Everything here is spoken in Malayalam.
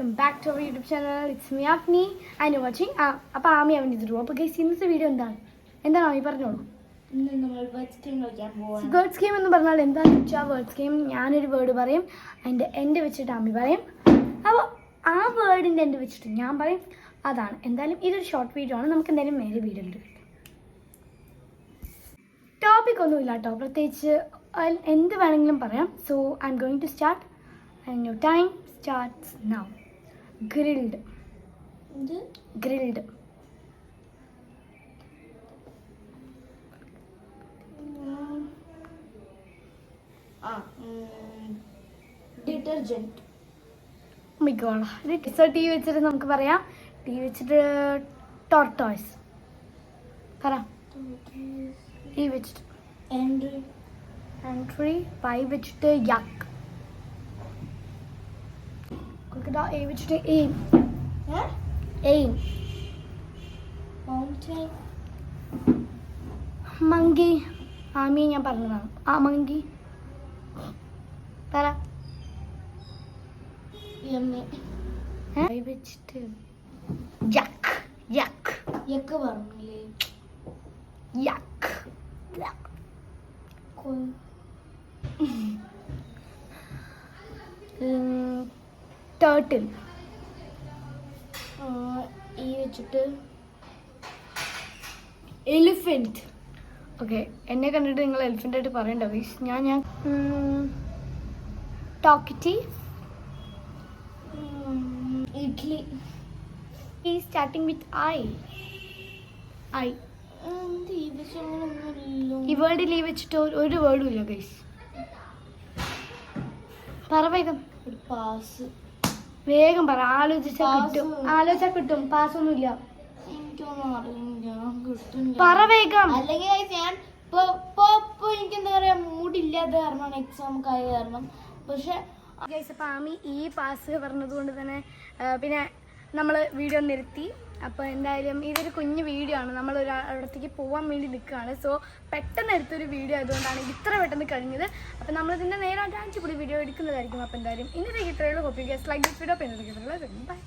welcome back to our YouTube channel. It's me, Afni, and you're watching. അപ്പോൾ ആമി അവൻ്റെ ഇത് അപ്പോൾ ഗൈസ് ഇന്നത്തെ വീഡിയോ എന്താണ് ആമി പറഞ്ഞോളൂ. വേർഡ്സ് ഗെയിം എന്ന് പറഞ്ഞാൽ എന്താണെന്ന് വെച്ചാൽ വേർഡ്സ് ഗെയിം ഞാനൊരു വേർഡ് പറയും, അതിൻ്റെ എൻ്റെ വെച്ചിട്ട് ആമി പറയും. അപ്പോൾ ആ വേർഡിൻ്റെ എൻ്റെ വെച്ചിട്ട് ഞാൻ പറയും. അതാണ് എന്തായാലും ഇതൊരു ഷോർട്ട് വീഡിയോ ആണ്. നമുക്ക് എന്തായാലും മേലെ വീഡിയോ ഉണ്ട്. ടോപ്പിക് ഒന്നുമില്ല കേട്ടോ, പ്രത്യേകിച്ച് എന്ത് വേണമെങ്കിലും പറയാം. So I'm going to start and your time starts now. Grilled. Grilled. Detergent. Oh my god. So T വെച്ചിട്ട് നമുക്ക് പറയാം. ടി വെച്ചിട്ട് ടോർട്ടോയ്സ് പറ. ടി വെച്ചിട്ട് എൻട്രി. പൈ വെച്ചിട്ട് യക്ക്. A വെച്ചിട്ട് എയിം. എയിം. Mountain. മങ്കി. ആമിയെ ഞാൻ പറഞ്ഞതാണ്. ആ മങ്കി പറ. വെച്ചിട്ട് യക്ക്. യക്ക്. യക്ക് പറഞ്ഞില്ലേ? യക്ക്. ടേർട്ടിൽ. ഈ വെച്ചിട്ട് എലിഫന്റ്. ഓക്കെ, എന്നെ കണ്ടിട്ട് നിങ്ങൾ എലിഫന്റ് ആയിട്ട് പറയണ്ട ഗൈസ്. ഞാൻ ടോക്കറ്റീവ്. ഇഡ്ലി. ഈ സ്റ്റാർട്ടിങ് വിത്ത് ഐ. ഐ. ഈ വേർഡിൽ ഈ വെച്ചിട്ട് ഒരു വേർഡും ഇല്ല ഗൈസ്. പറ വേഗം. പാസ്. വേഗം പറ. ആലോചിച്ചാ കിട്ടും. പാസ്സൊന്നുമില്ല. പറ വേഗം. അല്ലെങ്കിൽ ഞാൻ ഇപ്പൊ എനിക്ക് എന്താ പറയാ മൂഡില്ലാത്ത കാരണമാണ്, എക്സാം ആയ കാരണം. പക്ഷെ അപ്പം ആമി ഈ പാസ് പറഞ്ഞത് കൊണ്ട് തന്നെ പിന്നെ നമ്മൾ വീഡിയോ നിർത്തി. അപ്പോൾ എന്തായാലും ഇതൊരു കുഞ്ഞു വീഡിയോ ആണ്. നമ്മൾ ഒരിടത്തേക്ക് പോകാൻ വേണ്ടി നിൽക്കുകയാണ്. സോ പെട്ടെന്ന് എടുത്തൊരു വീഡിയോ ആയതുകൊണ്ടാണ് ഇത്ര പെട്ടെന്ന് കഴിഞ്ഞത്. അപ്പോൾ നമ്മളിതിൻ്റെ നേരെ അടിപൊളി വീഡിയോ എടുക്കുന്നതായിരിക്കും. അപ്പോൾ എന്തായാലും ഇന്നത്തേക്ക് ഇത്രയുള്ളൂ. Hope you guys like this video. അപ്പോൾ ഇന്നത്തേക്ക് ബൈ.